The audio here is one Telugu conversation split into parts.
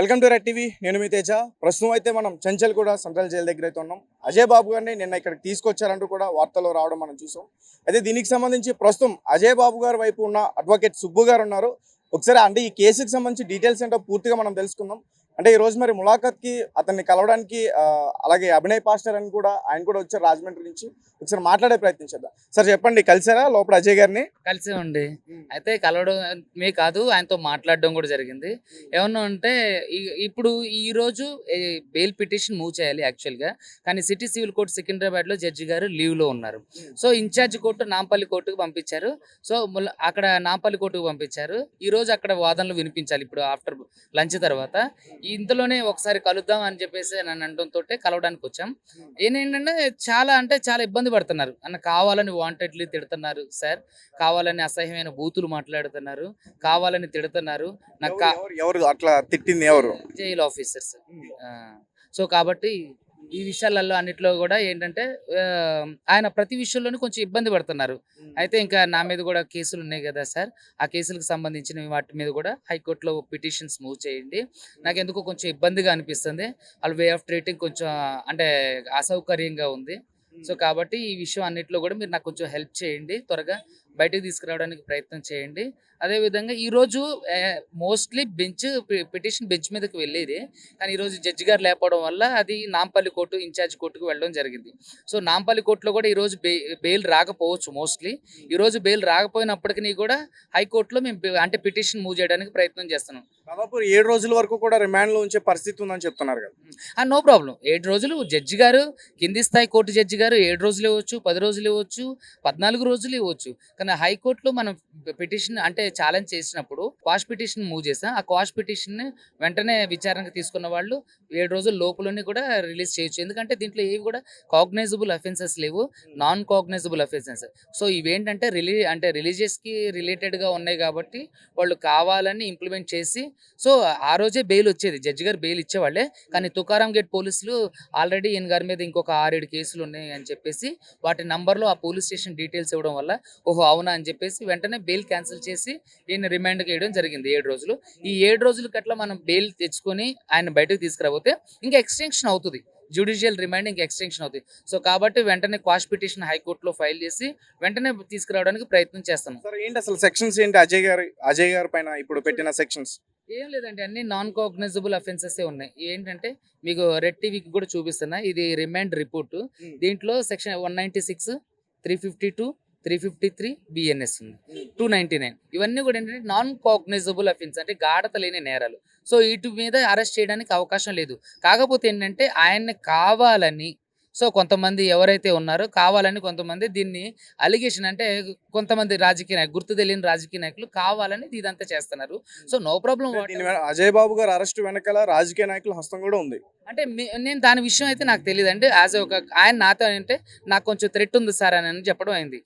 Welcome to red TV. నేను మీ తేజ. ప్రస్తుతం అయితే మనం చంచల్గూడ సెంట్రల్ జైలు దగ్గర అయితే ఉన్నాం. అజయ్ బాబు గారిని నిన్న ఇక్కడికి తీసుకొచ్చారంటూ కూడా వార్తల్లో రావడం మనం చూసాం. అయితే దీనికి సంబంధించి ప్రస్తుతం అజయ్ బాబు గారి వైపు ఉన్న అడ్వకేట్ సుబ్బు గారు ఉన్నారు. ఒకసారి అంటే ఈ కేసుకి సంబంధించి డీటెయిల్స్ ఏంటో పూర్తిగా మనం తెలుసుకుందాం. అంటే ఈ రోజు మరి ములాఖత్కి అతన్ని కలవడానికి అలాగే అభినయ్ పాస్టర్ అని కూడా ఆయన కూడా వచ్చారు రాజమండ్రి నుంచి. ఒకసారి మాట్లాడే ప్రయత్నం చేద్దాం. సార్ చెప్పండి, కలిసారా లోపల అజయ్ గారిని? కలిసామండి. అయితే కలవడమే కాదు, ఆయనతో మాట్లాడడం కూడా జరిగింది. ఏమన్నా అంటే ఇప్పుడు ఈరోజు బెయిల్ పిటిషన్ మూవ్ చేయాలి యాక్చువల్‌గా. కానీ సిటీ సివిల్ కోర్ట్ సికింద్రాబాద్‌లో జడ్జి గారు లీవ్‌లో ఉన్నారు. సో, ఇన్‌చార్జ్ కోర్టు నాంపల్లి కోర్టుకు పంపించారు. సో, అక్కడ నాంపల్లి కోర్టుకు పంపించారు. ఈరోజు అక్కడ వాదనలు వినిపించాలి ఇప్పుడు ఆఫ్టర్ లంచ్ తర్వాత. ఇంతలోనే ఒకసారి కలుద్దాం అని చెప్పేసి నన్ను అనడంతోటే కలవడానికి వచ్చాం. ఏంటంటే చాలా ఇబ్బంది పడుతున్నారు. కావాలని వాంటెడ్లీ తిడుతున్నారు సార్. కావాలని అసహ్యమైన బూతులు మాట్లాడుతున్నారు. కావాలని తిడుతున్నారు. నాకు ఎవరు అట్లా తిట్టింది ఎవరు? Jail officers. సో కాబట్టి ఈ విషయాలలో అన్నిట్లో కూడా ఏంటంటే ఆయన ప్రతి విషయంలోనూ కొంచెం ఇబ్బంది పడుతున్నారు. అయితే ఇంకా నా మీద కూడా కేసులు ఉన్నాయి కదా సార్, ఆ కేసులకు సంబంధించిన వాటి మీద కూడా హైకోర్టులో పిటిషన్స్ మూవ్ చేయండి. నాకు ఎందుకో కొంచెం ఇబ్బందిగా అనిపిస్తుంది. వాళ్ళ వే ఆఫ్ ట్రీటింగ్ కొంచెం అంటే అసౌకర్యంగా ఉంది. సో కాబట్టి ఈ విషయం అన్నిట్లో కూడా మీరు నాకు కొంచెం హెల్ప్ చేయండి. త్వరగా బయటకు తీసుకురావడానికి ప్రయత్నం చేయండి. అదేవిధంగా ఈరోజు మోస్ట్లీ పిటిషన్ బెంచ్ మీదకి వెళ్ళేది. కానీ ఈరోజు జడ్జి గారు లేకపోవడం వల్ల అది నాంపల్లి కోర్టు ఇన్ఛార్జ్ కోర్టుకు వెళ్ళడం జరిగింది. సో నాంపల్లి కోర్టులో కూడా ఈరోజు బెయిల్ రాకపోవచ్చు మోస్ట్లీ. ఈరోజు బెయిల్ రాకపోయినప్పటికీ కూడా హైకోర్టులో మేము అంటే పిటిషన్ మూవ్ చేయడానికి ప్రయత్నం చేస్తున్నాం. దాదాపు 7 రోజుల వరకు కూడా రిమాండ్లో ఉంచే పరిస్థితి ఉందని చెప్తున్నారు కదా. No problem. 7 రోజులు జడ్జి గారు, కింది స్థాయి కోర్టు జడ్జి గారు 7 రోజులు ఇవ్వచ్చు, 10 రోజులు ఇవ్వచ్చు, 14 రోజులు ఇవ్వచ్చు. కానీ హైకోర్టులో మనం పిటిషన్ అంటే ఛాలెంజ్ చేసినప్పుడు క్వాష్ పిటిషన్ మూవ్ చేసాం. ఆ క్వాష్ పిటిషన్ వెంటనే విచారణకు తీసుకున్న వాళ్ళు 7 రోజుల లోపలనే కూడా రిలీజ్ చేయొచ్చు. ఎందుకంటే దీంట్లో ఏవి కూడా కాగ్నైజబుల్ అఫెన్సెస్ లేవు, నాన్ కాగ్నైజబుల్ అఫెన్సెస్. సో ఇవేంటంటే రిలీజియస్కి రిలేటెడ్గా ఉన్నాయి కాబట్టి వాళ్ళు కావాలని ఇంప్లిమెంట్ చేసి సో ఆ రోజే బెయిల్ వచ్చేది. జడ్జి గారు బెయిల్ ఇచ్చేవాళ్ళే. కానీ తుకారాం గేట్ పోలీసులు ఆల్రెడీ ఈయన గారి మీద ఇంకొక 6-7 కేసులు ఉన్నాయి అని చెప్పేసి వాటి నంబర్లో ఆ పోలీస్ స్టేషన్ డీటెయిల్స్ ఇవ్వడం వల్ల ఓహో అవునా అని చెప్పేసి వెంటనే బెయిల్ క్యాన్సిల్ చేసి ఈయన రిమాండ్కి వేయడం జరిగింది 7 రోజులు. ఈ 7 రోజులకి అట్లా మనం బెయిల్ తెచ్చుకొని ఆయన బయటకు తీసుకురాబోతే ఇంకా ఎక్స్టెన్షన్ అవుతుంది. జ్యుడిషియల్ రిమాండ్ ఇంకా ఎక్స్టెన్షన్ అవుతుంది. సో కాబట్టి వెంటనే క్వాష్ పిటిషన్ హైకోర్టులో ఫైల్ చేసి వెంటనే తీసుకురావడానికి ప్రయత్నం చేస్తాం. సార్ ఏంటి అసలు సెక్షన్స్ ఏంటి అజయ్ గారి పైన ఇప్పుడు పెట్టిన సెక్షన్స్? ఏం లేదండి, అన్ని నాన్ కాగ్నైజబుల్ అఫెన్సెస్ ఉన్నాయి. ఏంటంటే మీకు రెడ్ టీవీకి కూడా చూపిస్తున్నా, ఇది రిమాండ్ రిపోర్ట్. దీంట్లో సెక్షన్ 196, 352, 353 బిఎన్ఎస్ ఉంది, 299 ఇవన్నీ కూడా ఏంటంటే నాన్ కాగ్నైజబుల్ అఫెన్స్ అంటే గాఢత లేని నేరాలు. సో వీటి మీద అరెస్ట్ చేయడానికి అవకాశం లేదు. కాకపోతే ఏంటంటే ఆయన్ని కావాలని సో కొంతమంది ఎవరైతే ఉన్నారో కావాలని కొంతమంది దీన్ని అలిగేషన్ అంటే కొంతమంది రాజకీయ నాయకులు, గుర్తు తెలియని రాజకీయ నాయకులు కావాలని ఇదంతా చేస్తున్నారు. So no problem. Ajay Babu గారు అరెస్ట్ వెనకాల రాజకీయ నాయకుల హస్తం కూడా ఉంది అంటే నేను దాని విషయం అయితే నాకు తెలియదు అండి. యాజ్ ఒక ఆయన నాతో అంటే నాకు కొంచెం థ్రెట్ ఉంది సార్ అని చెప్పడం అయింది.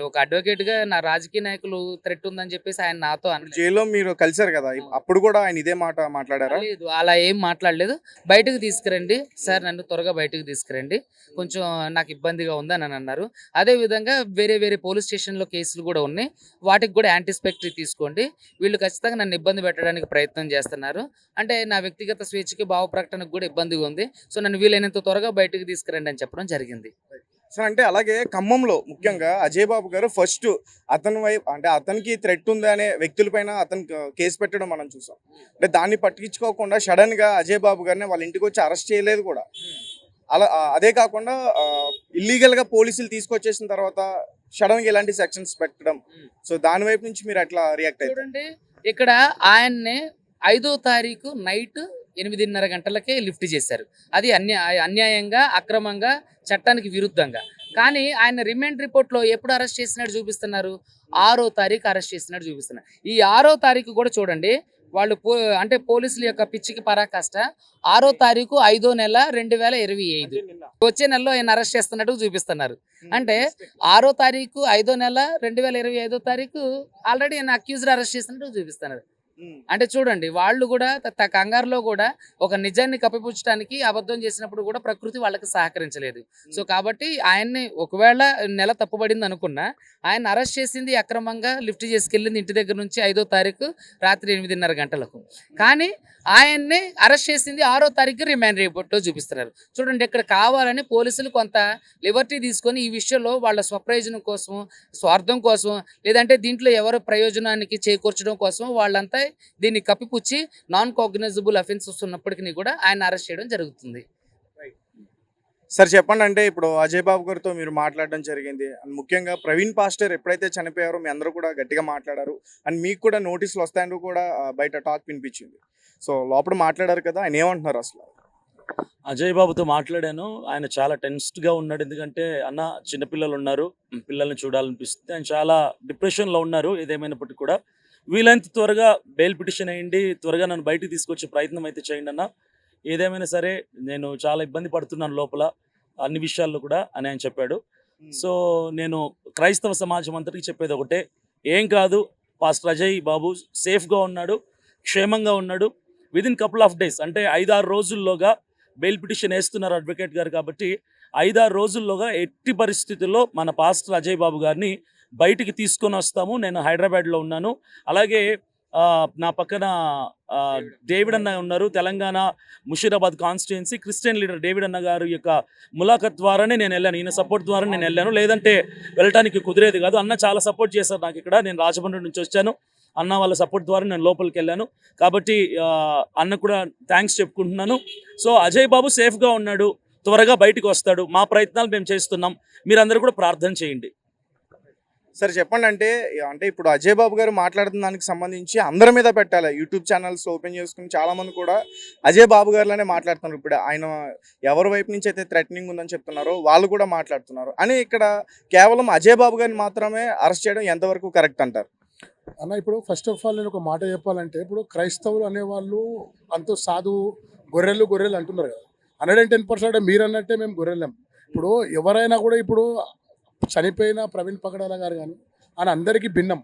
ఒక అడ్వకేట్గా నా రాజకీయ నాయకులు థ్రెట్ ఉందని చెప్పేసి ఆయన నాతో జైల్లో మీరు కలిసారు కదా, అప్పుడు కూడా ఆయన ఇదే మాట మాట్లాడారా? లేదు, అలా ఏం మాట్లాడలేదు. బయటకు తీసుకురండి సార్, నన్ను త్వరగా బయటకు తీసుకురండి, కొంచెం నాకు ఇబ్బందిగా ఉందని అని అన్నారు. అదేవిధంగా వేరే పోలీస్ స్టేషన్లో కేసులు కూడా ఉన్నాయి, వాటికి కూడా యాంటిసిపేటరీ తీసుకోండి. వీళ్ళు ఖచ్చితంగా నన్ను ఇబ్బంది పెట్టడానికి ప్రయత్నం చేస్తున్నారు. అంటే నా వ్యక్తిగత స్వేచ్ఛకి భావ ప్రకటనకు కూడా ఇబ్బందిగా ఉంది. సో నన్ను వీలైనంత త్వరగా బయటకు తీసుకురండి అని చెప్పడం జరిగింది. సార్ అంటే అలాగే ఖమ్మంలో ముఖ్యంగా అజయ్ బాబు గారు ఫస్ట్ అతని వైపు అంటే అతనికి థ్రెట్ ఉంది అనే వ్యక్తులపైన అతను కేసు పెట్టడం మనం చూసాం. అంటే దాన్ని పట్టించుకోకుండా సడన్ గా అజయ్ బాబు గారిని వాళ్ళ ఇంటికి వచ్చి అరెస్ట్ చేయలేదు కూడా. అలా అదే కాకుండా ఇల్లీగల్ గా పోలీసులు తీసుకొచ్చేసిన తర్వాత సడన్ గా ఇలాంటి సెక్షన్స్ పెట్టడం, సో దాని వైపు నుంచి మీరు అట్లా రియాక్ట్ అయ్యారు? చూడండి, ఇక్కడ ఆయన్ని 5వ తారీఖు నైట్ 8:30 గంటలకే లిఫ్ట్ చేశారు. అది అన్యాయంగా, అక్రమంగా, చట్టానికి విరుద్ధంగా. కానీ ఆయన రిమాండ్ రిపోర్ట్లో ఎప్పుడు అరెస్ట్ చేసినట్టు చూపిస్తున్నారు? 6వ తారీఖు అరెస్ట్ చేసినట్టు చూపిస్తున్నారు. ఈ 6వ తారీఖు కూడా చూడండి, వాళ్ళు అంటే పోలీసుల యొక్క పిచ్చికి పరాకాష్ట. 6వ తారీఖు 5వ నెల 2025 వచ్చే నెలలో ఆయన అరెస్ట్ చేస్తున్నట్టు చూపిస్తున్నారు. అంటే 6వ తారీఖు 5వ నెల 2025 ఆల్రెడీ ఆయన అక్యూజ్డ్ అరెస్ట్ చేస్తున్నట్టు చూపిస్తున్నారు. అంటే చూడండి వాళ్ళు కూడా కంగారులో కూడా ఒక నిజాన్ని కప్పిపుచ్చడానికి అబద్ధం చేసినప్పుడు కూడా ప్రకృతి వాళ్ళకి సహకరించలేదు. సో కాబట్టి ఆయన్ని ఒకవేళ నెల తప్పుబడింది అనుకున్నా ఆయన అరెస్ట్ చేసింది అక్రమంగా లిఫ్ట్ చేసుకెళ్ళింది ఇంటి దగ్గర నుంచి 5వ తారీఖు రాత్రి 8:30 గంటలకు. కానీ ఆయన్ని అరెస్ట్ చేసింది 6వ తారీఖు రిమాండ్ రిపోర్ట్లో చూపిస్తున్నారు. చూడండి ఇక్కడ కావాలని పోలీసులు కొంత లిబర్టీ తీసుకొని ఈ విషయంలో వాళ్ళ స్వప్రయోజనం కోసం, స్వార్థం కోసం, లేదంటే దీంట్లో ఎవరి ప్రయోజనానికి చేకూర్చడం కోసం వాళ్ళంతా దీన్ని కప్పిపుచ్చి నాన్ కాగ్నిజబుల్ అఫెన్సెస్ ఉన్నప్పటికీ కూడా ఆయన అరెస్ట్ చేయడం జరుగుతుంది. సార్ చెప్పండి, అంటే ఇప్పుడు అజయ్ బాబు గారితో మీరు మాట్లాడడం జరిగింది అండ్ ముఖ్యంగా ప్రవీణ్ పాస్టర్ ఎప్పుడైతే చనిపోయారో మీ అందరూ కూడా గట్టిగా మాట్లాడారు అండ్ మీకు కూడా నోటీసులు వస్తాయని కూడా బయట టాక్ వినిపించింది. సో లోపల మాట్లాడారు కదా, ఆయన ఏమంటున్నారు అసలు? అజయ్ బాబుతో మాట్లాడాను. ఆయన చాలా టెన్స్డ్‌గా ఉన్నాడు. ఎందుకంటే అన్న చిన్నపిల్లలు ఉన్నారు. పిల్లల్ని చూడాలనిపిస్తుంది. ఆయన చాలా డిప్రెషన్‌లో ఉన్నారు. ఏదేమైనప్పటికీ కూడా వీలైనంత త్వరగా బెయిల్ పిటిషన్ ఎయండి. త్వరగా నన్ను బయటికి తీసుకొచ్చే ప్రయత్నం అయితే చేయండి అన్న. ఏదేమైనా సరే నేను చాలా ఇబ్బంది పడుతున్నాను లోపల అన్ని విషయాల్లో కూడా అని ఆయన చెప్పాడు. సో నేను క్రైస్తవ సమాజం అంతటికి చెప్పేది ఒకటే, ఏం కాదు, పాస్టర్ అజయ్ బాబు సేఫ్‌గా ఉన్నాడు, క్షేమంగా ఉన్నాడు. విదిన్ కపుల్ ఆఫ్ డేస్ అంటే 5-6 రోజుల్లోగా బెయిల్ పిటిషన్ వేస్తున్నారు అడ్వకేట్ గారు. కాబట్టి 5-6 రోజుల్లోగా ఎట్టి పరిస్థితుల్లో మన పాస్టర్ అజయ్ బాబు గారిని బయటికి తీసుకొని వస్తాము. నేను హైదరాబాద్లో ఉన్నాను. అలాగే నా పక్కన డేవిడ్ అన్న ఉన్నారు. Telangana Musheerabad constituency Christian leader David అన్న గారు యొక్క ములాఖత్ ద్వారానే నేను వెళ్ళాను. ఈయన సపోర్ట్ ద్వారా నేను వెళ్ళాను, లేదంటే వెళ్ళటానికి కుదిరేది కాదు. అన్న చాలా సపోర్ట్ చేశారు నాకు. ఇక్కడ నేను రాజమండ్రి నుంచి వచ్చాను. అన్న వాళ్ళ సపోర్ట్ ద్వారా నేను లోపలికి వెళ్ళాను. కాబట్టి అన్న కూడా థ్యాంక్స్ చెప్పుకుంటున్నాను. సో అజయ్ బాబు సేఫ్గా ఉన్నాడు, త్వరగా బయటికి వస్తాడు. మా ప్రయత్నాలు మేము చేస్తున్నాం. మీరందరూ కూడా ప్రార్థన చేయండి. సరే చెప్పండి, అంటే ఇప్పుడు అజయ్ బాబు గారు మాట్లాడుతున్న దానికి సంబంధించి అందరి మీద పెట్టాలి. యూట్యూబ్ ఛానల్స్ ఓపెన్ చేసుకుని చాలామంది కూడా అజయ్ బాబు గారిలోనే మాట్లాడుతున్నారు. ఇప్పుడు ఆయన ఎవరి వైపు నుంచి అయితే థ్రెటనింగ్ ఉందని చెప్తున్నారో వాళ్ళు కూడా మాట్లాడుతున్నారు అని. ఇక్కడ కేవలం అజయ్ బాబు గారిని మాత్రమే అరెస్ట్ చేయడం ఎంతవరకు కరెక్ట్ అంటారు అన్న? ఇప్పుడు ఫస్ట్ ఆఫ్ ఆల్ నేను ఒక మాట చెప్పాలంటే, ఇప్పుడు క్రైస్తవులు అనేవాళ్ళు అంత సాధువు గొర్రెలు అంటున్నారు కదా. 110% మీరు అన్నట్టే మేము గొర్రెలం. ఇప్పుడు ఎవరైనా కూడా ఇప్పుడు చనిపోయిన ప్రవీణ్ పగడాల గారు కానీ ఆయన అందరికీ భిన్నం.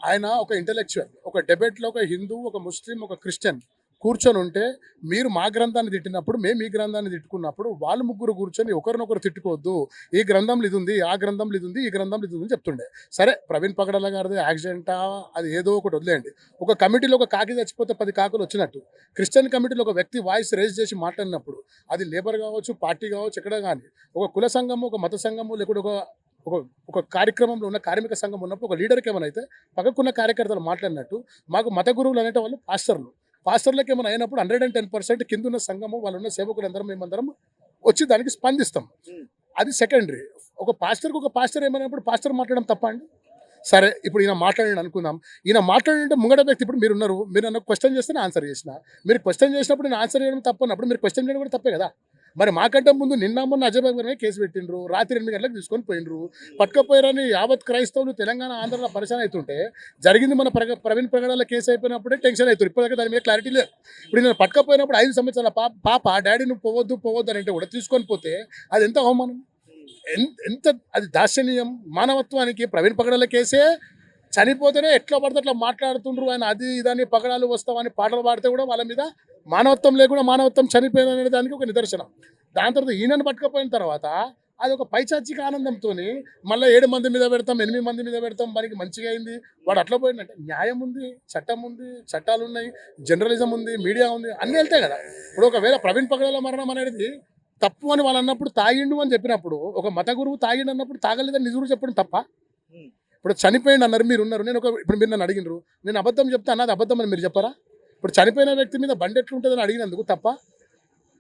ఆయన ఒక ఇంటలెక్చువల్. ఒక డిబేట్లో ఒక హిందూ, ఒక ముస్లిం, ఒక క్రిస్టియన్ కూర్చొని ఉంటే మీరు మా గ్రంథాన్ని తిట్టినప్పుడు మేము ఈ గ్రంథాన్ని తిట్టుకున్నప్పుడు వాళ్ళు ముగ్గురు కూర్చొని ఒకరినొకరు తిట్టుకోవద్దు, ఈ గ్రంథంలో ఇది ఉంది, ఆ గ్రంథంలో ఇది ఉంది, ఈ గ్రంథంలో ఇది ఉంది అని చెప్తుండే. సరే ప్రవీణ్ పగడాల గారిది యాక్సిడెంటా అది ఏదో ఒకటి వదిలేయండి. ఒక కమిటీలో ఒక కాకి చచ్చిపోతే 10 కాకులు వచ్చినట్టు క్రిస్టియన్ కమిటీలో ఒక వ్యక్తి వాయిస్ రేజ్ చేసి మాట్లాడినప్పుడు అది లేబర్ కావచ్చు, పార్టీ కావచ్చు, ఎక్కడ కానీ ఒక కుల సంఘము, ఒక మత సంఘము, లేకుంటే ఒక కార్యక్రమంలో ఉన్న కార్మిక సంఘం ఉన్నప్పుడు ఒక లీడర్కి ఏమైనా అయితే పక్కకున్న కార్యకర్తలు మాట్లాడినట్టు మాకు మత గురువులు అనేట వాళ్ళు పాస్టర్లకు ఏమైనా అయినప్పుడు 110% కింద ఉన్న సంఘము వాళ్ళు ఉన్న సేవకులందరం మేమందరం వచ్చి దానికి స్పందిస్తాం. అది సెకండరీ. ఒక పాస్టర్ ఏమైనప్పుడు పాస్టర్ మాట్లాడడం తప్ప అండి? సరే ఇప్పుడు ఈయన మాట్లాడండి అనుకుందాం. ఈయన మాట్లాడంటే ముంగడ వ్యక్తి ఇప్పుడు మీరు ఉన్నారు, మీరు నన్ను క్వశ్చన్ చేస్తే నేను ఆన్సర్ చేసిన. మీరు క్వశ్చన్ చేసినప్పుడు నేను ఆన్సర్ చేయడం తప్పు అన్నప్పుడు మీరు క్వశ్చన్ చేయడం కూడా తప్పే కదా. మరి మాకంటే ముందు నిన్న మొన్న అజయ్ బాబు గారిని కేసు పెట్టిండ్రు, రాత్రి 8 గంటలకు తీసుకొని పోయినరు, పట్టుకపోయారని యావత్ క్రైస్తవులు తెలంగాణ ఆంధ్రలో పరిచయం అవుతుంటే జరిగింది మన ప్రవీణ్ ప్రగడాల కేసు అయిపోయినప్పుడే టెన్షన్ అవుతుంది. ఇప్పటిదాకా దాని మీద క్లారిటీ లేదు. ఇప్పుడు నేను పట్టుకపోయినప్పుడు 5 సంవత్సరాల పాప డాడీ నువ్వు పోవద్దు అని అంటే కూడా తీసుకొని పోతే అది ఎంత అవమానం, ఎంత అది దార్శనీయం మానవత్వానికి. ప్రవీణ్ పగడాల కేసే చనిపోతేనే ఎట్లా పడితే అట్లా మాట్లాడుతుండ్రు. ఆయన అది ఇదని పగడాలు వస్తామని పాటలు పాడితే కూడా వాళ్ళ మీద మానవత్వం లేకుండా మానవత్వం చనిపోయింది అనే దానికి ఒక నిదర్శనం. దాని తర్వాత ఈయనను పట్టుకపోయిన తర్వాత అది ఒక పైచాచిక ఆనందంతో మళ్ళీ 7 మంది మీద పెడతాం, 8 మంది మీద పెడతాం, మనకి మంచిగా అయింది వాడు అట్లా పోయిందంటే. న్యాయం ఉంది, చట్టం ఉంది, చట్టాలు ఉన్నాయి, జర్నలిజం ఉంది, మీడియా ఉంది, అన్నీ వెళ్తాయి కదా. ఇప్పుడు ఒకవేళ ప్రవీణ్ పగడాల మరణం అనేది తప్పు అని వాళ్ళు అన్నప్పుడు తాగిండు అని చెప్పినప్పుడు, ఒక మత గురువు తాగిండు అన్నప్పుడు తాగలేదని నిజుడు చెప్పడం తప్ప? ఇప్పుడు చనిపోయింది అన్నారు, మీరు ఉన్నారు, ఇప్పుడు మీరు నన్ను అడిగినారు, నేను అబద్ధం చెప్తా అన్నది అబద్ధం అని మీరు చెప్పారా? ఇప్పుడు చనిపోయిన వ్యక్తి మీద బండి ఎట్లుంటుందని అడిగినందుకు తప్ప?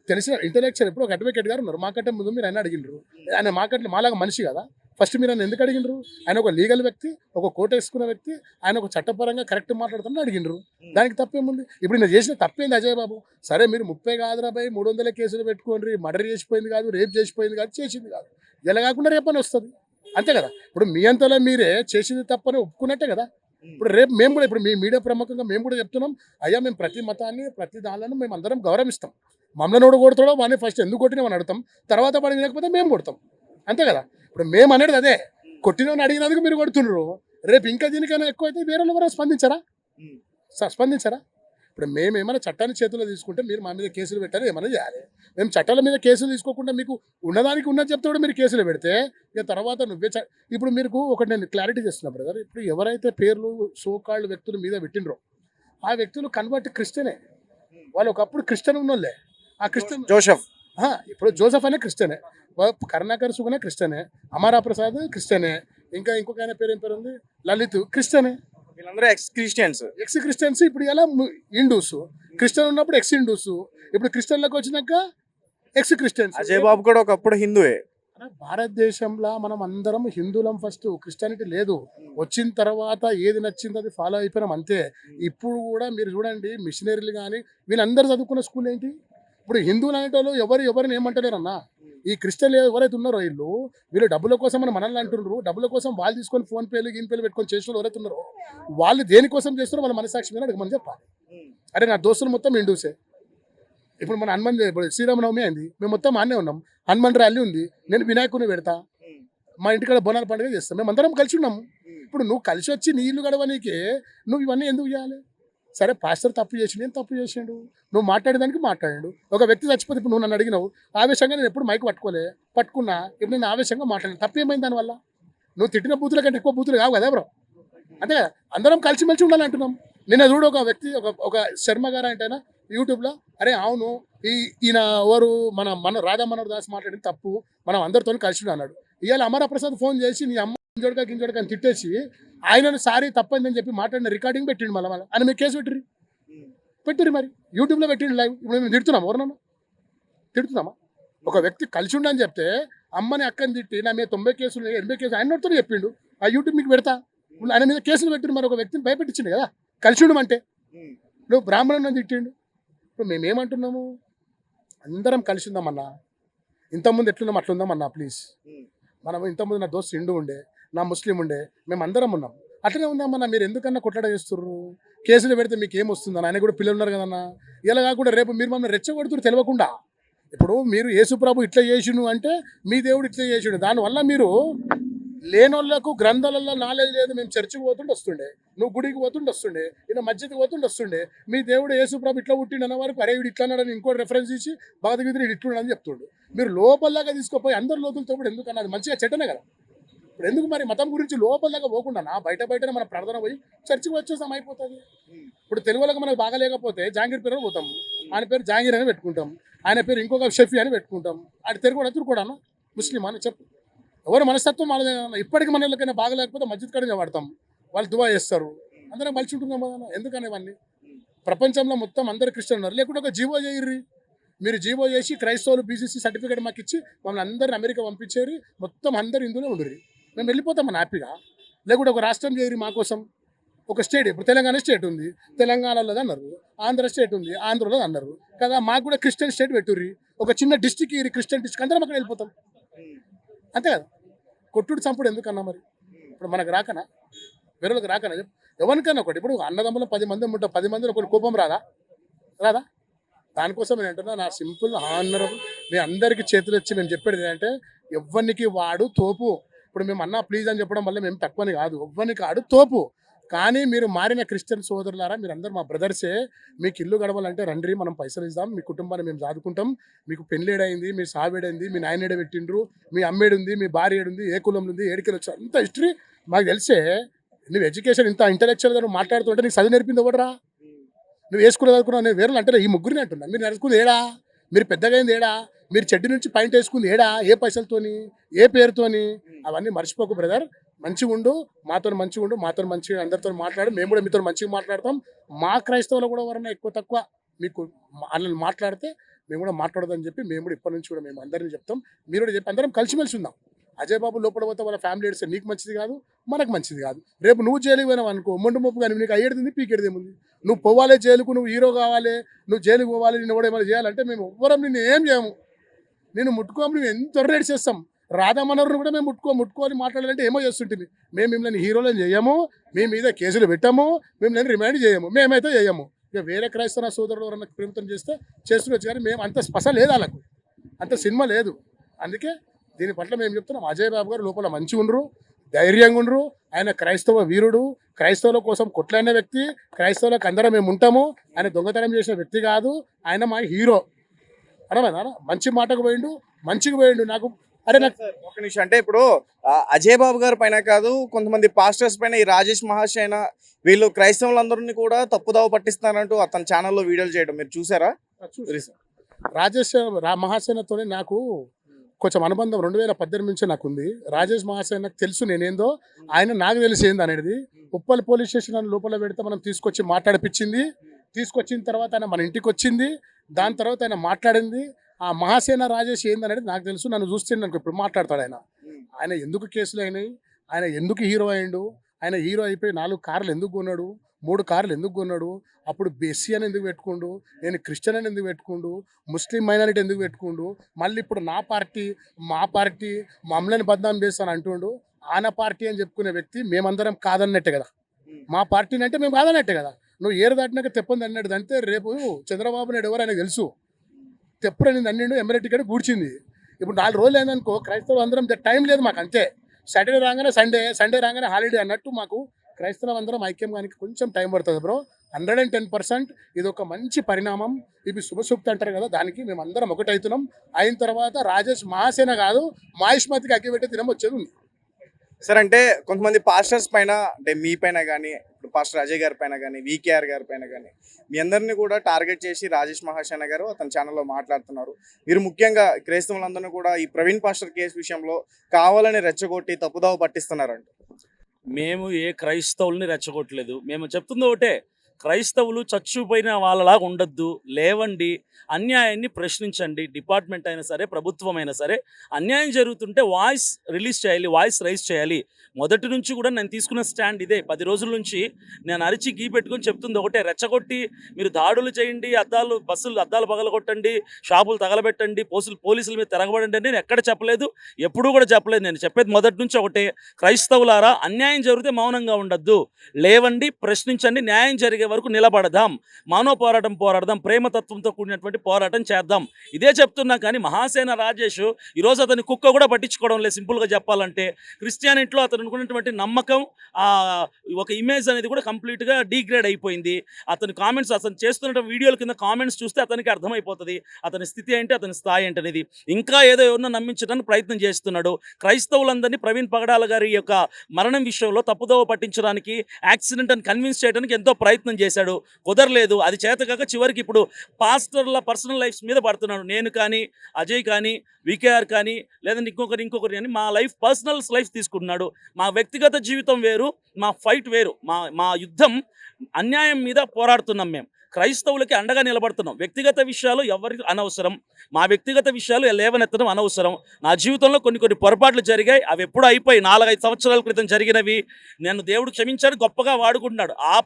తెలిసిన ఇంటలెక్చువల్ ఇప్పుడు ఒక అడ్వకేట్ గారు ఉన్నారు, మాకంటే ముందు మీరు ఆయన అడిగినారు. ఆయన మాకంటే మాలాగా మనిషి కదా. ఫస్ట్ మీరు ఆయన ఎందుకు అడిగినారు? ఆయన ఒక లీగల్ వ్యక్తి, ఒక కోట్ వేసుకున్న వ్యక్తి, ఆయన ఒక చట్టపరంగా కరెక్ట్ మాట్లాడుతున్నా అడిగినారు. దానికి తప్పేముంది? ఇప్పుడు నేను చేసిన తప్పేంది అజయ్ బాబు? సరే మీరు 30 కాదురా భయ్ 300 కేసులు పెట్టుకోండి, మర్డర్ చేసిపోయింది కాదు, రేప్ చేసిపోయింది కాదు, చేసింది కాదు, ఇలా కాకుండా రేపని వస్తుంది, అంతే కదా. ఇప్పుడు మీ అంతలో మీరే చేసింది తప్పని ఒప్పుకున్నట్టే కదా. ఇప్పుడు రేపు మేము కూడా ఇప్పుడు మీ మీడియా ప్రముఖంగా మేము కూడా చెప్తున్నాం, అయ్యా మేము ప్రతి మతాన్ని ప్రతి దానిలను మేము అందరం గౌరవిస్తాం. మమ్మల్ని నోడు కొడుతాడో వాడిని ఫస్ట్ ఎందుకు కొట్టినామని అడుగుతాం, తర్వాత వాడు వినకపోతే మేము కొడతాం, అంతే కదా. ఇప్పుడు మేము అనేది అదే, కొట్టినని అడిగినందుకు మీరు కొడుతున్నారు, రేపు ఇంకా దీనికైనా ఎక్కువ అయితే వేరే ఎవరైనా స్పందించారా? స్పందించరా? ఇప్పుడు మేము ఏమైనా చట్టాన్ని చేతుల్లో తీసుకుంటే మీరు మా మీద కేసులు పెట్టాలి, ఏమైనా చేయాలి. మేము చట్టాల మీద కేసులు తీసుకోకుండా మీకు ఉన్నదానికి ఉన్నది చెప్తే కూడా మీరు కేసులు పెడితే ఇక తర్వాత ఇప్పుడు మీకు ఒకటి నేను క్లారిటీ చేస్తున్నా బ్రదర్. ఇప్పుడు ఎవరైతే పేర్లు సోకాళ్ళు వ్యక్తుల మీద పెట్టినరో ఆ వ్యక్తులు కన్వర్ట్ క్రిస్టియనే. వాళ్ళు ఒకప్పుడు క్రిస్టియన్ ఉన్నోళ్ళే. ఆ క్రిస్టియన్ జోసెఫ్ ఇప్పుడు జోసెఫ్ అనే క్రిస్టియనే, కరుణాకర్ సుగుణ క్రిస్టియనే, అమరా ప్రసాద్ క్రిస్టియనే, ఇంకా ఇంకొక ఆయన పేరు ఏం పేరు ఉంది, లలిత్ క్రిస్టియనే. వీళ్ళందరూ ఎక్స్ క్రిస్టియన్స్. ఎక్స్ క్రిస్టియన్స్ ఇప్పుడు ఇలా హిందూస్. క్రిస్టియన్ ఉన్నప్పుడు ఎక్స్ హిందూస్, ఇప్పుడు క్రిస్టియన్లకు వచ్చినాక ఎక్స్ క్రిస్టియన్స్. అజయ్ బాబు కూడా ఒకప్పుడు హిందువే. భారతదేశంలో మనం అందరం హిందువులం, ఫస్ట్ క్రిస్టియానిటీ లేదు. వచ్చిన తర్వాత ఏది నచ్చిందో అది ఫాలో అయిపోయినాం అంతే. ఇప్పుడు కూడా మీరు చూడండి మిషనరీలు కానీ వీళ్ళందరూ చదువుకున్న స్కూల్ ఏంటి? ఇప్పుడు హిందువులు అనేటోళ్ళు ఎవరిని ఏమంటలేరన్నా. ఈ క్రిస్టియన్లు ఎవరైతే ఉన్నారో వీళ్ళు డబ్బుల కోసం మనల్ని అంటున్నారు. డబ్బుల కోసం వాళ్ళు తీసుకొని ఫోన్ పేలు గిన్పేలు పెట్టుకొని చేసిన ఎవరైతే ఉన్నారో వాళ్ళు దేనికోసం చేస్తారో వాళ్ళ మనసాక్షి మీద మనం చెప్పాలి. అరే నా దోస్తులు మొత్తం హిందూసే. ఇప్పుడు మన హనుమాన్ ఇప్పుడు శ్రీరామనవమి అయింది, మేము మొత్తం ఆన్నే ఉన్నాం. హనుమాన్ ర్యాలీ ఉంది, నేను వినాయకుని పెడతా, మా ఇంటికాడ బోనాల పండుగ చేస్తాం, మేము అందరం కలిసి ఉన్నాము. ఇప్పుడు నువ్వు కలిసి వచ్చి నీ ఇల్లు గడవనీకే నువ్వు ఇవన్నీ ఎందుకు చేయాలి? సరే పాస్టర్ తప్పు చేసిండు, ఏం తప్పు చేసిండు? నువ్వు మాట్లాడేదానికి మాట్లాడాడు. ఒక వ్యక్తి చచ్చిపోతే ఇప్పుడు నువ్వు నన్ను అడిగినావు, ఆవేశంగా నేను ఎప్పుడు మైక్ పట్టుకున్నా, ఇప్పుడు నేను ఆవేశంగా మాట్లాడాను, తప్పేమైంది దానివల్ల? నువ్వు తిట్టిన బూతుల కంటే ఎక్కువ బూతులు కావు కదా బ్రో. అంతే కదా, అందరం కలిసిమెలిసి ఉండాలి అంటున్నాం. నిన్న చూడు ఒక వ్యక్తి ఒక శర్మ గారు అంటే యూట్యూబ్లో, అరే అవును ఈయన ఎవరు మన రాధా మనోహర్ దాస్ మాట్లాడింది తప్పు, మనం అందరితో కలిసి అన్నాడు. ఇవాళ అమరా ప్రసాద్ ఫోన్ చేసి నీ అమ్మ గింజోడక అని తిట్టేసి ఆయనను సారీ తప్పైందని చెప్పి మాట్లాడిన రికార్డింగ్ పెట్టిండు. మళ్ళీ ఆయన మీరు కేసు పెట్టిరి మరి యూట్యూబ్లో పెట్టిండు లైవ్. ఇప్పుడు మేము తిడుతున్నాం, ఎవరన్నా తిడుతున్నామా? ఒక వ్యక్తి కలిసి ఉండని చెప్తే అమ్మని అక్కని తిట్టి నా మీద 90 కేసులు 80 కేసులు ఆయన నోటితో చెప్పిండు. ఆ యూట్యూబ్ మీకు పెడతా, ఆయన మీద కేసులు పెట్టిండు. మరి ఒక వ్యక్తిని భయపెట్టించిండు కదా కలిసి ఉండమంటే. నువ్వు బ్రాహ్మణుని తిట్టిండు. ఇప్పుడు మేమేమంటున్నాము, అందరం కలిసి ఉందామన్నా. ఇంతకుముందు ఎట్లున్నాం అట్లుందామన్నా ప్లీజ్. మనం ఇంతకుముందు నా దోస్తు హిందూ ఉండే, నా ముస్లిం ఉండే, మేము అందరం ఉన్నాం, అట్లనే ఉందామన్నా. మీరు ఎందుకన్నా కొట్లాడ చేస్తుర్రు? కేసులు పెడితే మీకు ఏమొస్తుందన్న? ఆయన కూడా పిల్లలు ఉన్నారు కదన్నా. ఇలా కాకుండా రేపు మీరు మమ్మల్ని రెచ్చగొడుతురు తెలియకుండా. ఇప్పుడు మీరు యేసుప్రభు ఇట్లా చేసిండు అంటే మీ దేవుడు ఇట్లా చేసిండు, దానివల్ల మీరు లేనోళ్లకు గ్రంథాలలో నాలెడ్జ్ లేదు. మేము చర్చికి పోతుండే వస్తుండే, నువ్వు గుడికి పోతుండే వస్తుండే, ఈయన మస్జిద్కి పోతుండే వస్తుండే. మీ దేవుడు యేసుప్రభు ఇట్లా పుట్టిండు అన్న వరకు అరే వీడు ఇట్లా అన్నాడని ఇంకోటి రెఫరెన్స్ ఇచ్చి భగవద్గీత ఇట్లున్నాడని చెప్తుండు. మీరు లోపలలాగా తీసుకుపోయి అందరు లోతులతో కూడా ఎందుకు అన్నది మంచిగా చెట్టనే కదా. ఇప్పుడు ఎందుకు మరి మతం గురించి లోపలలాగా పోకుండా బయటనే మన ప్రార్థన పోయి చర్చికి వచ్చేసాం అయిపోతుంది. ఇప్పుడు తెలుగులకు మనకు బాగా లేకపోతే జాంగీర్ పేరు పోతాము, ఆయన పేరు జాంగీర్ అని పెట్టుకుంటాం, ఆయన పేరు ఇంకొక షఫీ అని పెట్టుకుంటాం. ఆయన తిరుగుడా ముస్లిం అని చెప్పు. ఎవరు మనస్తత్వం వాళ్ళదే. ఇప్పటికీ మన వాళ్ళకైనా బాగా లేకపోతే మస్జిద్ కాడనే వాడతాం, వాళ్ళు దువా చేస్తారు, అందరం కలిసి ఉంటున్నాం కదా. ఎందుకని ఇవన్నీ? ప్రపంచంలో మొత్తం అందరు క్రిస్టియన్ ఉన్నారు. లేకుంటే ఒక జీవో చేయర్రి, మీరు జీవో చేసి క్రైస్తవులు బీసీసీ సర్టిఫికేట్ మాకు ఇచ్చి మమ్మల్ని అందరిని అమెరికా పంపించేరి, మొత్తం అందరు హిందువులే ఉండరు, మేము వెళ్ళిపోతాం మన హ్యాపీగా. లేకుంటే ఒక రాష్ట్రం చేయరు మా కోసం, ఒక స్టేట్. ఇప్పుడు తెలంగాణ స్టేట్ ఉంది, తెలంగాణలో అన్నారు. ఆంధ్ర స్టేట్ ఉంది, ఆంధ్రలో అన్నారు కదా. మాకు కూడా క్రిస్టియన్ స్టేట్ పెట్టుర్రి, ఒక చిన్న డిస్టిక్ ఇరి క్రిస్టియన్ డిస్టిక్, అందరం అక్కడ వెళ్ళిపోతాం అంతే కదా. కొట్టుడు చంపుడు ఎందుకన్నా మరి? ఇప్పుడు మనకు రాకనా, వేరేలకు రాకనా? ఎవరికైనా ఒకటి. ఇప్పుడు అన్నదమ్ములు 10 మంది ఉంటాం, 10 మందిలో ఒకటి కోపం రాదా? దానికోసం నేను అంటున్నా, నా సింపుల్ హానరబుల్ మీ అందరికీ చేతులు వచ్చి నేను చెప్పేది ఏంటంటే, ఎవ్వరికి వాడు తోపు. ఇప్పుడు మేము అన్నా ప్లీజ్ అని చెప్పడం వల్ల మేము తక్కువని కాదు, ఎవ్వరికి ఆడు తోపు. కానీ మీరు మారిన క్రిస్టియన్ సోదరులారా, మీరు అందరు మా బ్రదర్సే. మీకు ఇల్లు గడవాలంటే రండి, మనం పైసలు ఇద్దాం, మీ కుటుంబాన్ని మేము చదువుకుంటాం. మీకు పెళ్ళేడైంది, మీ సావేడైంది, మీ నాయనేడ పెట్టిండ్రు, మీ అమ్మేడుంది, మీ భార్య ఏడుంది, ఏ కులంలో ఉంది, ఏడికెళ్ళి వచ్చి అంత హిస్టరీ మాకు తెలిసే. నువ్వు ఎడ్యుకేషన్ ఇంత ఇంటలెక్చువల్గా నువ్వు మాట్లాడుతుంటే నీకు చదువు నేర్పింది ఎవడరా? నువ్వు ఏ స్కూల్లో చదువుకున్నావు? నేను వేరే అంటే ఈ ముగ్గురిని అంటున్నా. మీరు నడుచుకుంది ఏడా? మీరు పెద్దగా అయింది ఏడా? మీరు చెడ్డి నుంచి పాయింట్ వేసుకుంది ఏడా? ఏ పైసలతోని, ఏ పేరుతోని? అవన్నీ మర్చిపోకు బ్రదర్. మంచిగా ఉండు, మాతో మంచిగా ఉండు, మాతో మంచిగా అందరితో మాట్లాడు. మేము కూడా మీతో మంచిగా మాట్లాడతాం. మా క్రైస్తవులు కూడా ఎవరైనా ఎక్కువ తక్కువ మీకు వాళ్ళని మాట్లాడితే మేము కూడా మాట్లాడదని చెప్పి మేము కూడా ఇప్పటి నుంచి కూడా మేము అందరినీ చెప్తాం. మీరు కూడా చెప్పి అందరం కలిసిమెలిసి ఉందాం. అజయ్ బాబు లోపల పోతే వాళ్ళ ఫ్యామిలీ ఏడిస్తే నీకు మంచిది కాదు, మనకు మంచిది కాదు. రేపు నువ్వు జైలుకి పోయినావు అనుకో, మొండు మొప్పు కానీ నీకు అయ్యేది పీకేది ఏముంది? నువ్వు పోవాలి జైలుకు, నువ్వు హీరో కావాలి, నువ్వు జైలుకు పోవాలి, నేను కూడా ఏమైనా చేయాలంటే మేము ఎవ్వరం నిన్ను ఏం చేయము. నేను ముట్టుకోము, నువ్వు ఎంత రేట్ చేస్తాం. రాధా మనోహర్ని కూడా మేము ముట్టుకొని మాట్లాడాలంటే ఏమో చేస్తుంటుంది. మేము మిమ్మల్ని హీరోలను చేయము, మీ మీద కేసులు పెట్టాము, మిమ్మల్ని రిమైండ్ చేయము, మేమైతే చేయము. ఇక వేరే క్రైస్తవ సోదరులు ఎవరన్నా ప్రేమతో చేస్తే చేస్తుండొచ్చు, కానీ మేము అంత స్పశ లేదు, వాళ్ళకు అంత సినిమా లేదు. అందుకే దీని పట్ల మేము చెప్తున్నాం, అజయ్ బాబు గారు లోపల మంచిగా ఉండరు, ధైర్యంగా ఉండరు. ఆయన క్రైస్తవ వీరుడు, క్రైస్తవుల కోసం కొట్లాడిన వ్యక్తి, క్రైస్తవులకు అందరం మేము ఉంటాము. ఆయన దొంగతనం చేసిన వ్యక్తి కాదు, ఆయన మా హీరో. అర్థమైందా? మంచి మాటకు పోయిండు, మంచిగా పోయిండు. నాకు నాకు ఒక నిమిషం, అంటే ఇప్పుడు అజయ్ బాబు గారి పైన కాదు, కొంతమంది పాస్టర్స్ పైన ఈ రాజేష్ మహాశయన వీళ్ళు క్రైస్తవులందరినీ కూడా తప్పుదావ పట్టిస్తున్నారంటూ అతని ఛానల్లో వీడియోలు చేయడం మీరు చూసారా? రాజేష్ మహాసేనతో నాకు కొంచెం అనుబంధం 2018 నుంచే నాకు ఉంది. రాజేష్ మహాసేన నాకు తెలుసు నేనేందో, ఆయన నాకు తెలిసి ఏంది అనేది. ఉప్పల్ పోలీస్ స్టేషన్ లోపల పెడితే మనం తీసుకొచ్చి మాట్లాడిపించింది. తీసుకొచ్చిన తర్వాత ఆయన మన ఇంటికి వచ్చింది. దాని తర్వాత ఆయన మాట్లాడింది. ఆ మహాసేన రాజేష్ ఏందనేది నాకు తెలుసు. నన్ను చూస్తే నాకు ఇప్పుడు మాట్లాడతాడు ఆయన. ఆయన ఎందుకు కేసులు అయినాయి, ఆయన ఎందుకు హీరో అయిండు, ఆయన హీరో అయిపోయి 4 కార్లు ఎందుకు కొన్నాడు, 3 కార్లు ఎందుకు కొన్నాడు, అప్పుడు ఎస్సీ అని ఎందుకు పెట్టుకుండు, నేను క్రిస్టియన్ అని ఎందుకు పెట్టుకుండు, ముస్లిం మైనారిటీ ఎందుకు పెట్టుకుండు, మళ్ళీ ఇప్పుడు నా పార్టీ మా పార్టీ మమ్మల్ని బద్నాం చేస్తాను అంటుండు. ఆయన పార్టీ అని చెప్పుకునే వ్యక్తి మేమందరం కాదన్నట్టే కదా. మా పార్టీని అంటే మేము కాదన్నట్టే కదా. నువ్వు ఏరు దాటినాక తెప్పని అన్నాడు అంటే రేపు చంద్రబాబు నాయుడు ఎవరు ఆయనకు తెలుసు. తెప్పురని అన్నిండు ఎమ్మెల్యే టికెట్ కూర్చింది. ఇప్పుడు 4 రోజులు అయిందనుకో, క్రైస్తవులు అందరం టైం లేదు మాకు, అంతే. సాటర్డే రాగానే సండే, సండే రాగానే హాలిడే అన్నట్టు మాకు క్రైస్తవులు అందరం ఐక్యం కానీ కొంచెం టైం పడుతుంది బ్రో. 110% ఇది ఒక మంచి పరిణామం. ఇవి శుభసూక్తి అంటారు కదా, దానికి మేము అందరం ఒకటవుతున్నాం. అయిన తర్వాత రాజేష్ మహాసేన కాదు, మాహిష్మతికి అగ్గిపెట్టే దినం వచ్చేది ఉంది. సార్, అంటే కొంతమంది పాస్టర్స్ పైన, అంటే మీ పైన కానీ, ఇప్పుడు పాస్టర్ అజయ్ గారి పైన కానీ, వికేఆర్ గారి పైన కానీ, మీ అందరినీ కూడా టార్గెట్ చేసి రాజేష్ మహాసేన గారు అతని ఛానల్లో మాట్లాడుతున్నారు. మీరు ముఖ్యంగా క్రైస్తవులందరినీ కూడా ఈ ప్రవీణ్ పాస్టర్ కేసు విషయంలో కావాలని రెచ్చగొట్టి తప్పుదావ పట్టిస్తున్నారంట. మేము ఏ క్రైస్తవుల్ని రెచ్చగొట్టలేదు. మేము చెప్తుంది ఒకటే, క్రైస్తవులు చచ్చిపోయిన వాళ్ళలాగా ఉండొద్దు, లేవండి, అన్యాయాన్ని ప్రశ్నించండి. డిపార్ట్మెంట్ అయినా సరే, ప్రభుత్వం అయినా సరే, అన్యాయం జరుగుతుంటే వాయిస్ రిలీజ్ చేయాలి, వాయిస్ రైజ్ చేయాలి. మొదటి నుంచి కూడా నేను తీసుకున్న స్టాండ్ ఇదే. 10 రోజుల నుంచి నేను అరిచి గీ పెట్టుకొని చెప్తుంది ఒకటే, రెచ్చగొట్టి మీరు దాడులు చేయండి, బస్సులు అద్దాలు పగలగొట్టండి, షాపులు తగలబెట్టండి, పోలీసుల మీద తిరగబడండి అని నేను ఎక్కడ చెప్పలేదు, ఎప్పుడూ కూడా చెప్పలేదు. నేను చెప్పేది మొదటి నుంచి ఒకటే, క్రైస్తవులారా, అన్యాయం జరిగితే మౌనంగా ఉండొద్దు, లేవండి, ప్రశ్నించండి, న్యాయం జరిగే వరకు నిలబడదాం, మానవ పోరాడదాం, ప్రేమతత్వంతో కూడినటువంటి పోరాటం చేద్దాం, ఇదే చెప్తున్నా. కానీ మహాసేన రాజేష్ ఈరోజు అతని కుక్క కూడా పట్టించుకోవడం లేదు. సింపుల్గా చెప్పాలంటే క్రిస్టియానిటీలో అతను అనుకున్నటువంటి నమ్మకం, ఒక ఇమేజ్ అనేది కూడా కంప్లీట్గా డీగ్రేడ్ అయిపోయింది. అతని కామెంట్స్, అతను చేస్తున్న వీడియోల కింద కామెంట్స్ చూస్తే అతనికి అర్థమైపోతుంది అతని స్థితి ఏంటి, అతని స్థాయి ఏంటి అనేది. ఇంకా ఏదో ఎవరినో నమ్మించడానికి ప్రయత్నం చేస్తున్నాడు. క్రైస్తవులందరినీ ప్రవీణ్ పగడాల గారి యొక్క మరణం విషయంలో తప్పుదోవ పట్టించడానికి, యాక్సిడెంట్ అని కన్విన్స్ చేయడానికి ఎంతో ప్రయత్నం చేశాడు, కుదరలేదు. అది చేతకాక చివరికి ఇప్పుడు పాస్టర్ల పర్సనల్ లైఫ్స్ మీద పడుతున్నాడు. నేను కానీ, అజయ్ కానీ, వికేఆర్ కానీ, లేదంటే ఇంకొకరి అని మా పర్సనల్ లైఫ్ తీసుకుంటున్నాడు. మా వ్యక్తిగత జీవితం వేరు, మా ఫైట్ వేరు. మా యుద్ధం అన్యాయం మీద పోరాడుతున్నాం. మేము క్రైస్తవులకి అండగా నిలబడుతున్నాం. వ్యక్తిగత విషయాలు ఎవరికి అనవసరం, మా వ్యక్తిగత విషయాలు లేవనెత్తడం అనవసరం. నా జీవితంలో కొన్ని పొరపాట్లు జరిగాయి, అవి ఎప్పుడూ అయిపోయి 4-5 సంవత్సరాల క్రితం జరిగినవి. నేను దేవుడు క్షమించాడు, గొప్పగా వాడుకుంటున్నాడు. ఆ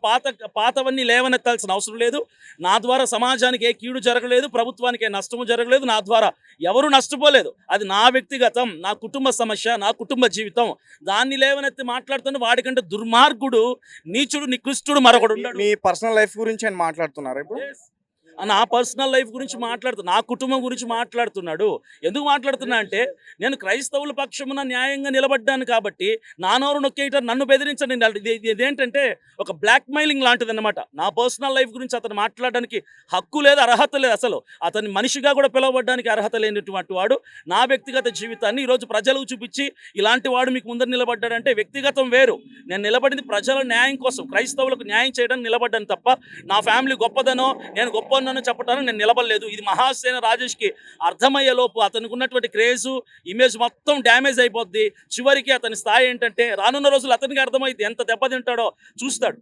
పాతవన్నీ లేవనెత్తాల్సిన అవసరం లేదు. నా ద్వారా సమాజానికి ఏ కీడు జరగలేదు, ప్రభుత్వానికి ఏ నష్టము జరగలేదు, నా ద్వారా ఎవరు నష్టపోలేదు. అది నా వ్యక్తిగతం, నా కుటుంబ సమస్య, నా కుటుంబ జీవితం. దాన్ని లేవనెత్తి మాట్లాడుతున్న వాడికంటే దుర్మార్గుడు, నీచుడు, నికృష్టుడు మరొకడు ఉన్నాడు. మీ పర్సనల్ లైఫ్ గురించి ఆయన మాట్లాడుతున్నారు ఇప్పుడు. నా పర్సనల్ లైఫ్ గురించి నా కుటుంబం గురించి మాట్లాడుతున్నాడు. ఎందుకు మాట్లాడుతున్నా అంటే, నేను క్రైస్తవుల పక్షమున న్యాయంగా నిలబడ్డాను కాబట్టి నా నోరు నొక్కేయటం, నన్ను బెదిరించండి. ఇదేంటంటే ఒక బ్లాక్ మెయిలింగ్ లాంటిది అనమాట. నా పర్సనల్ లైఫ్ గురించి అతను మాట్లాడడానికి హక్కు లేదు, అర్హత లేదు. అసలు అతని మనిషిగా కూడా పిలువబడడానికి అర్హత లేనటువంటి వాడు. నా వ్యక్తిగత జీవితాన్ని ఈరోజు ప్రజలకు చూపించి ఇలాంటి వాడు మీకు ముందర నిలబడ్డాడంటే వ్యక్తిగతం వేరు. నేను నిలబడింది ప్రజల న్యాయం కోసం, క్రైస్తవులకు న్యాయం చేయడానికి నిలబడ్డాను తప్ప నా ఫ్యామిలీ గొప్పదనో, నేను గొప్ప చెప్పడానికి నేను నిలబడలేదు. ఇది మహాసేన రాజేష్కి అర్థమయ్యే లోపు అతనికి ఉన్నటువంటి క్రేజు, ఇమేజ్ మొత్తం డ్యామేజ్ అయిపోద్ది. చివరికి అతని స్థాయి ఏంటంటే రానున్న రోజులు అతనికి అర్థమైంది, ఎంత దెబ్బతింటాడో చూస్తాడు.